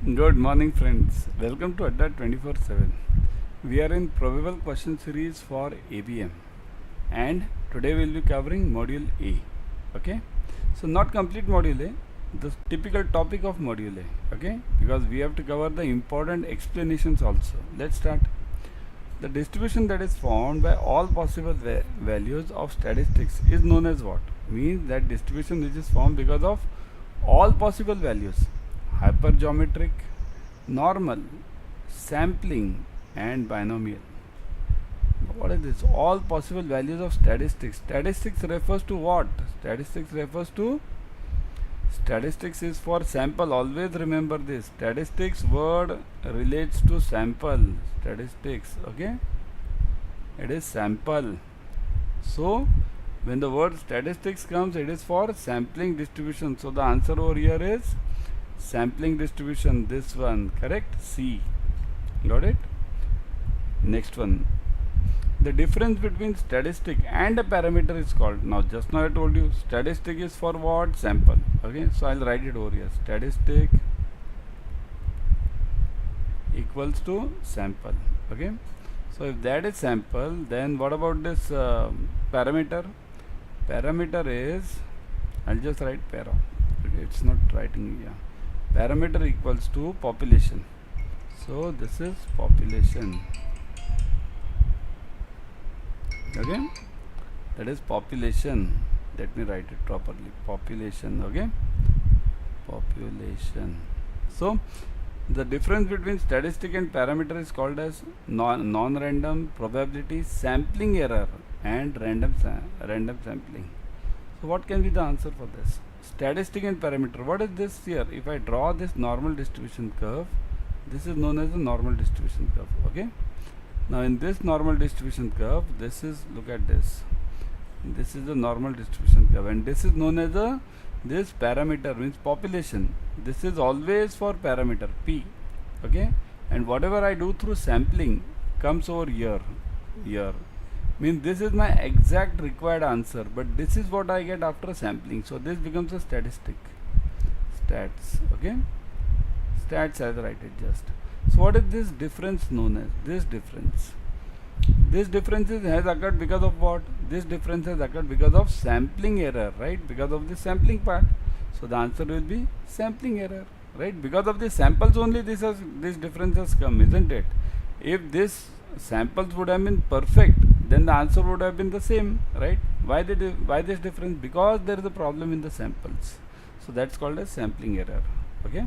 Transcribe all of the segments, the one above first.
Good morning friends, welcome to Adda 24/7. We are in probable question series for ABM and today we will be covering module A. Okay, so not complete module A, the typical topic of module A. Okay, because we have to cover the important explanations also. Let's start. The distribution that is formed by all possible values of statistics is known as what? Means that distribution which is formed because of all possible values: hypergeometric, normal, sampling and binomial. What is this? All possible values of statistics. Statistics refers to what? Statistics is for sample. Always remember this. Statistics word relates to sample. Statistics, okay? It is sample. So when the word statistics comes, it is for sampling distribution. So the answer over here is sampling distribution. This one, correct? C. Got it? Next one. The difference between statistic and a parameter is called. Now just now I told you statistic is for what? Sample. Okay, so I'll write it over here. Statistic equals to sample. Okay, so if that is sample, then what about this parameter? Parameter is, I'll just write para. Okay, it's not writing here. Parameter equals to population. So this is population. Okay, that is population. Let me write it properly. Population. Okay, population. So the difference between statistic and parameter is called as non-random, probability, sampling error and random sampling. So what can be the answer for this? Statistic and parameter. What is this here? If I draw this normal distribution curve, this is known as the normal distribution curve. Okay, now in this normal distribution curve, this is, look at this, this is the normal distribution curve and this is known as a, this parameter means population. This is always for parameter P. Okay, and whatever I do through sampling comes over here. Means this is my exact required answer, but this is what I get after sampling. So this becomes a statistic. Stats. Okay, stats, as I write it just. So what is this difference known as? This difference has occurred because of what? This difference has occurred because of sampling error, right? Because of the sampling part. So the answer will be sampling error, right? Because of the samples only this difference has come, isn't it? If this samples would have been perfect, then the answer would have been the same, right? Why this difference? Because there is a problem in the samples. So that's called as sampling error. Okay.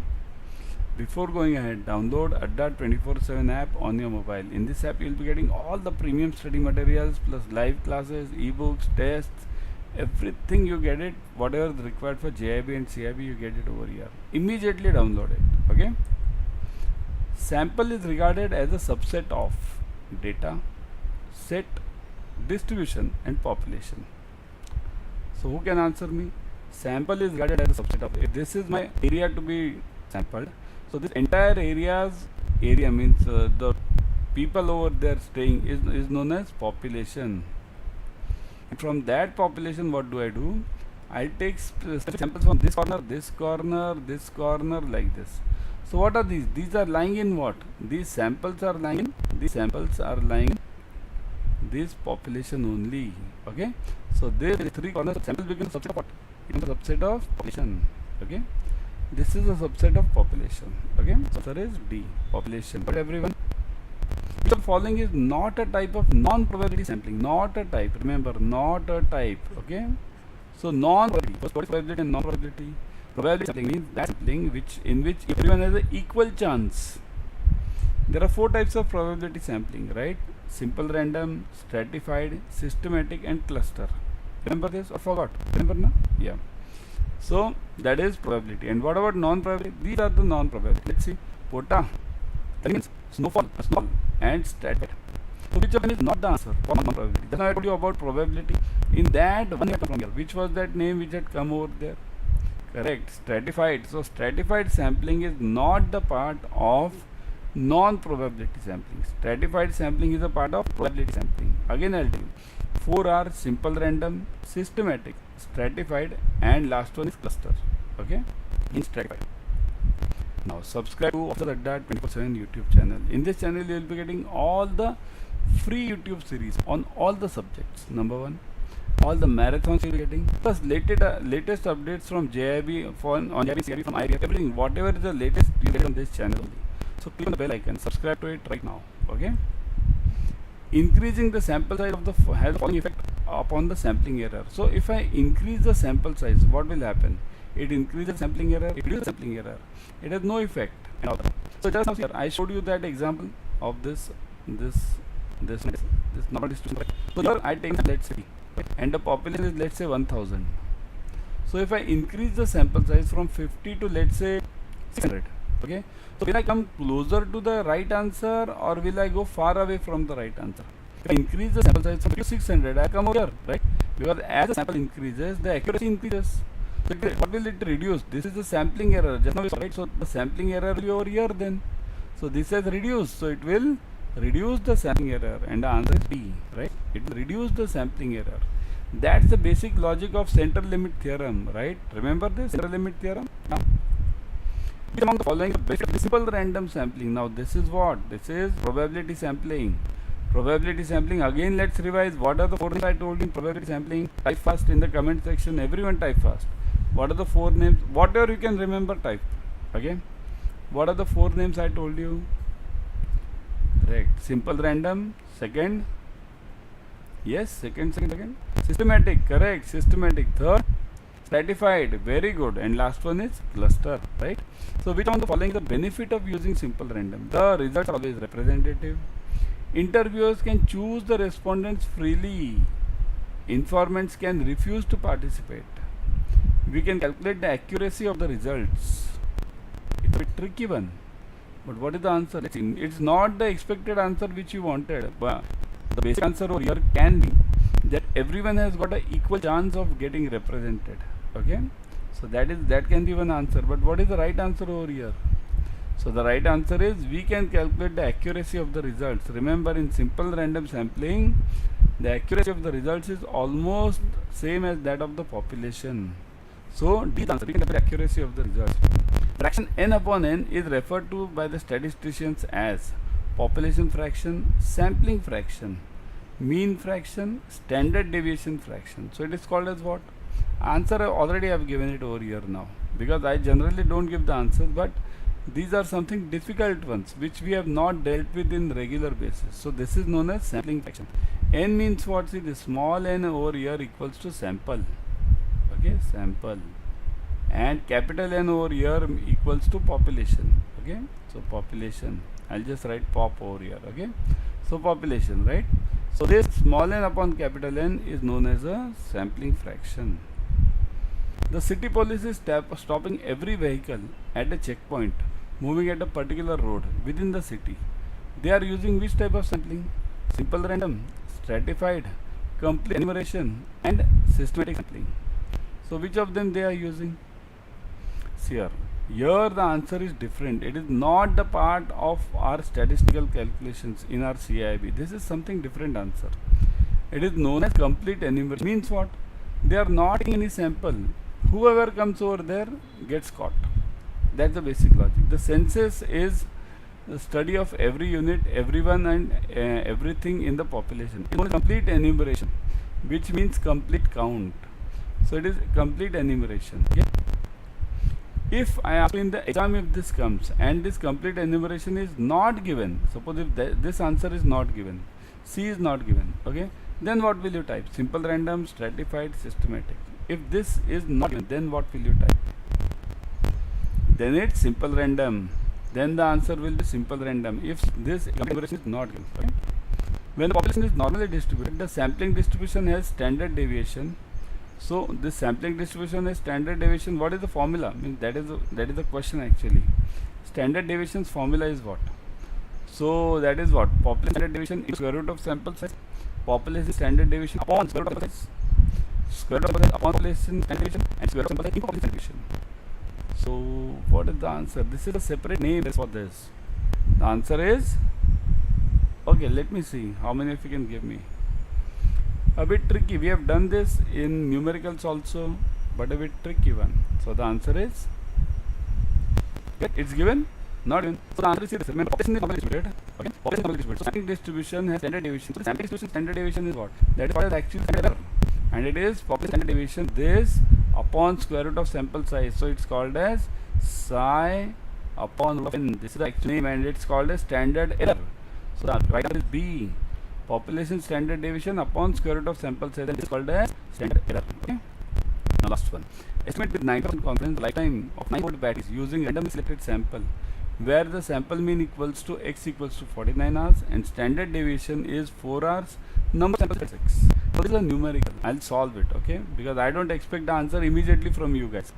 Before going ahead, download Adda 24/7 app on your mobile. In this app, you will be getting all the premium study materials plus live classes, ebooks, tests, everything you get it. Whatever is required for JAIIB and CAIIB, you get it over here. Immediately download it. Okay. Sample is regarded as a subset of data, set, distribution, and population. So who can answer me? Sample is regarded as a subset of. If this is my area to be sampled, so this entire area means the people over there staying is known as population. And from that population, what do? I take samples from this corner, this corner, this corner, like this. So what are these? These are lying in what? These samples are lying in this population only. Okay. So these three corners samples become subset of what? It becomes a subset of population. Okay. This is a subset of population. Okay, so answer is D, population. But everyone, which of the following is not a type of non-probability sampling? Not a type. Remember, not a type. Okay, so non-probability. What is probability and non-probability? Probability sampling means that sampling in which everyone has an equal chance. There are 4 types of probability sampling, right? Simple random, stratified, systematic, and cluster. Remember this or forgot? Remember now? Yeah. So that is probability. And what about non-probability? These are the non-probability. Let's see. Pota, that means snowfall, and stratified. So which of them is not the answer for non-probability? That's why I told you about probability. In that one you from here. Which was that name which had come over there? Correct. Stratified. So stratified sampling is not the part of non-probability sampling. Stratified sampling is a part of probability sampling. Again I'll tell you. 4 are simple random, systematic, stratified, and last one is cluster. Okay, in stratified. now. Subscribe to Adda 24/7 YouTube channel. In this channel, you will be getting all the free YouTube series on all the subjects. Number one, all the marathons you will be getting, plus latest updates from JAIIB, on JAIIB, CAIIB, from IIB, everything, whatever is the latest, you get on this channel only. So click on the bell icon, subscribe to it right now. Okay. Increasing the sample size of the has the following effect upon the sampling error. So if I increase the sample size, what will happen? It increases sampling error, it reduces sampling error. It has no effect. So just now here I showed you that example of this number distribution. So here I take, let's say, and the population is, let's say, 1000. So if I increase the sample size from 50 to, let's say, 600, okay, so will I come closer to the right answer, or will I go far away from the right answer? If I increase the sample size from 600, I come over here, right? Because as the sample increases, the accuracy increases. So what will it reduce? This is the sampling error, just now we saw, right? So the sampling error will be over here then. So this has reduced, so it will reduce the sampling error, and the answer is B, right? It will reduce the sampling error. That's the basic logic of central limit theorem, right? Remember this central limit theorem? Now, which among the following is simple random sampling? Now this is what? This is probability sampling. Probability sampling, again let's revise. What are the 4 names I told you in probability sampling? Type fast in the comment section. Everyone type fast. What are the 4 names? Whatever you can remember, type. Okay. What are the 4 names I told you? Correct. Simple random. Second. Yes. Second. Systematic. Correct. Systematic. Third. Stratified. Very good. And last one is cluster. Right. So which one of the following is the benefit of using simple random? The results are always representative. Interviewers can choose the respondents freely. Informants can refuse to participate. We can calculate the accuracy of the results. It's a bit tricky one. But what is the answer? It's not the expected answer which you wanted. But the basic answer over here can be that everyone has got an equal chance of getting represented. Okay. So that can be one answer. But what is the right answer over here? So the right answer is we can calculate the accuracy of the results. Remember, in simple random sampling, the accuracy of the results is almost same as that of the population. So D is the answer. We can calculate the accuracy of the results. Fraction n upon n is referred to by the statisticians as population fraction, sampling fraction, mean fraction, standard deviation fraction. So it is called as what? Answer already I have given it over here now, because I generally don't give the answers, but these are something difficult ones which we have not dealt with in regular basis. So this is known as sampling fraction. N means what? See, the small n over here equals to sample. Okay, sample. And capital N over here equals to population. Okay, so population. I'll just write pop over here. Okay, so population, right? So this small n upon capital N is known as a sampling fraction. The city police is stopping every vehicle at a checkpoint moving at a particular road within the city. They are using which type of sampling? Simple random, stratified, complete enumeration, and systematic sampling. So which of them they are using? See here the answer is different. It is not the part of our statistical calculations in our CAIIB. This is something different answer. It is known as complete enumeration. Means what? They are not taking any sample. Whoever comes over there gets caught. That's the basic logic. The census is the study of every unit, everyone, and everything in the population. It is complete enumeration, which means complete count. So it is complete enumeration. Okay? If I ask you in the exam, if this comes and this complete enumeration is not given, suppose if this answer is not given, C is not given, okay, then what will you type? Simple random, stratified, systematic. If this is not given, then what will you type? Then it's simple random. Then the answer will be simple random if this enumeration is not given. Okay? When the population is normally distributed, the sampling distribution has standard deviation. So this sampling distribution has standard deviation. What is the formula? I mean, that is the question actually. Standard deviation's formula is what? So that is what? Population standard deviation is square root of sample size. Population standard deviation upon square root of sample size. Square root of sample size upon population standard deviation, and square root of sample size into population standard deviation. So what is the answer? This is a separate name for this. The answer is, okay, let me see how many of you can give me. A bit tricky. We have done this in numericals also, but a bit tricky one. So the answer is Okay, it's given, not given. So the answer is this. Remember, population is normally distributed. Okay, population is normally distributed. So sampling distribution has standard deviation. So the sampling distribution standard deviation is what? That is called as actual standard error, and it is population standard deviation this upon square root of sample size. So it's called as psi upon root of n. This is the actual name, and it's called as standard error. So the right answer is B. Population standard deviation upon square root of sample size, and this is called as standard error. Okay. Now last one. Estimate with 90% confidence lifetime of 9-volt batteries using randomly selected sample, where the sample mean equals to x equals to 49 hours and standard deviation is 4 hours. Number of samples is 6. So this is a numerical. I'll solve it, okay? Because I don't expect the answer immediately from you guys.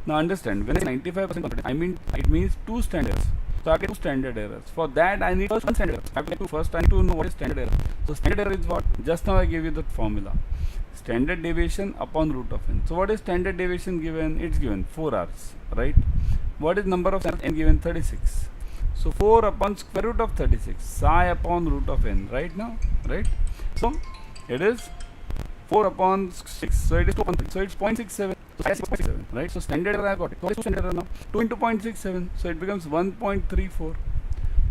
Now understand, when I say 95% confidence, I mean it means 2 standards. So I have 2 standard errors. For that I need first 1 standard error. I have to first I need to know what is standard error. So standard error is what? Just now I gave you the formula. Standard deviation upon root of n. So what is standard deviation given? It's given 4 hours, right? What is number of samples n given? 36. So 4 upon square root of 36, psi upon root of n, right now, right? So it is 4 upon 6, so it is 2 upon 3, so it's 0.67. So 0.67, right? So standard error I have got it. What is standard error now? 2 into 0.67, so it becomes 1.34.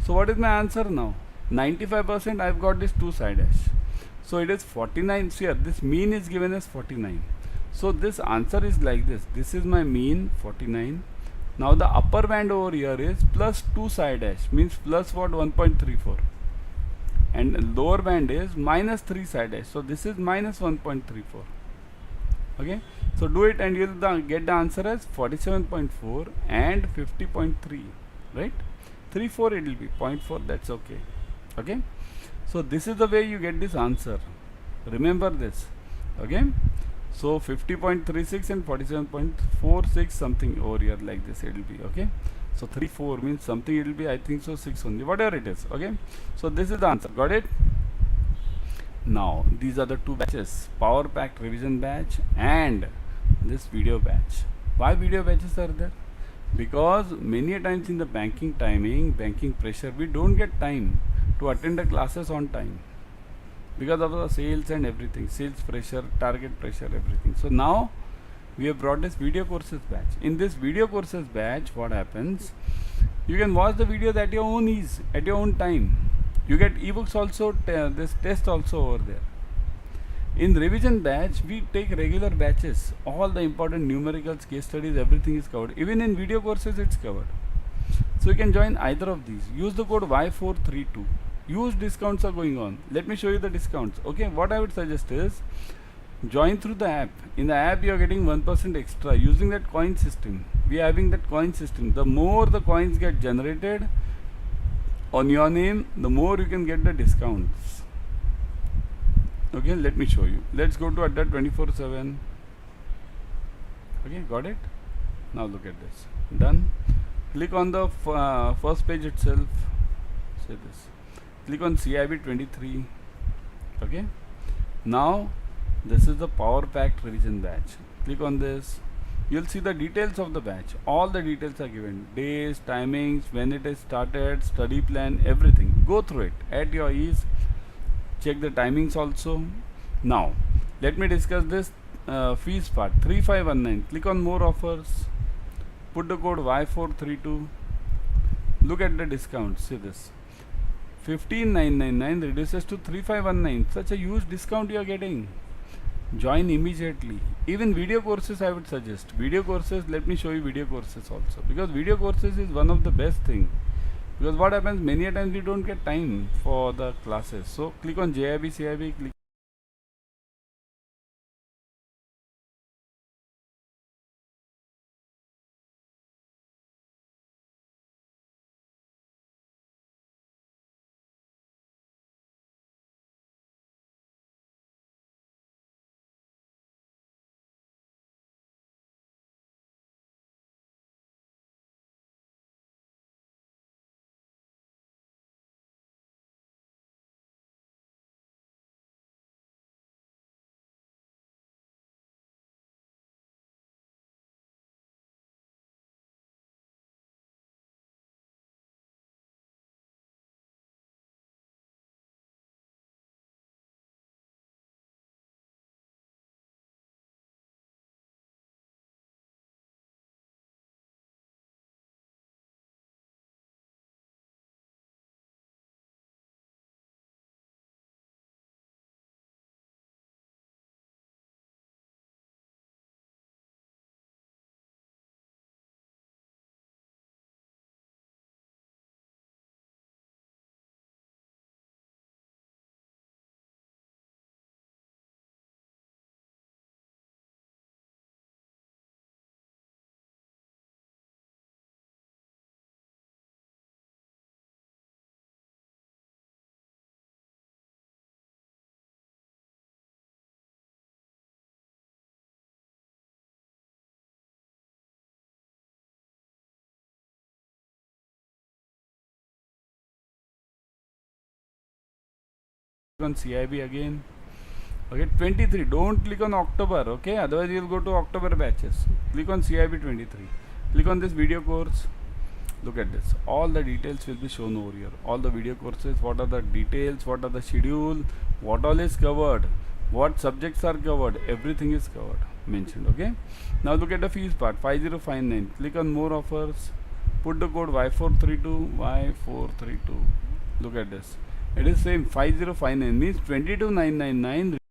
So what is my answer now? 95% I have got this 2 side dash. So it is 49. So here this mean is given as 49. So this answer is like this. This is my mean 49. Now the upper band over here is plus 2 side dash, means plus what? 1.34. And lower band is minus 3 side dash. So this is minus 1.34. Okay. So do it and you'll get the answer as 47.4 and 50.3. Right? 3.4 it will be 0.4. That's okay. Okay. So this is the way you get this answer. Remember this. Okay. So 50.36 and 47.46 something over here like this it will be. Okay. So 3.4 means something it will be, I think so 6 only, whatever it is. Okay. So this is the answer. Got it? Now these are the 2 batches, power packed revision batch and this video batch. Why video batches are there? Because many a times in the banking timing, banking pressure, we don't get time to attend the classes on time because of the sales and everything, sales pressure, target pressure, everything. So now we have brought this video courses batch. In this video courses batch, what happens? You can watch the videos at your own ease, at your own time. You get ebooks also, this test also over there. In revision batch, we take regular batches. All the important numericals, case studies, everything is covered. Even in video courses, it's covered. So you can join either of these. Use the code Y432. Huge discounts are going on. Let me show you the discounts. Okay, what I would suggest is join through the app. In the app, you are getting 1% extra using that coin system. We are having that coin system. The more the coins get generated on your name, the more you can get the discounts. Okay, let me show you. Let's go to Adda 24/7. Okay, got it? Now look at this. Done. Click on the first page itself. Say this. Click on CAIIB 23. Okay. Now this is the power packed revision batch. Click on this. You'll see the details of the batch. All the details are given. Days, timings, when it is started, study plan, everything. Go through it at your ease. Check the timings also. Now let me discuss this fees part. 3519. Click on more offers. Put the code Y432. Look at the discount. See this. 15,999 reduces to 3519. Such a huge discount you are getting. Join immediately. Even video courses I would suggest. Video courses, let me show you video courses also. Because video courses is one of the best thing. Because what happens, many a times we don't get time for the classes. So click on JAIIB, CAIIB, click on CAIIB again. Okay, 23. Don't click on October. Okay, otherwise you'll go to October batches. Click on CAIIB 23. Click on this video course. Look at this. All the details will be shown over here. All the video courses. What are the details? What are the schedule? What all is covered? What subjects are covered? Everything is covered. Mentioned. Okay. Now look at the fees part. 5059. Click on more offers. Put the code Y432. Y432. Look at this. It is same 5059 means 22999.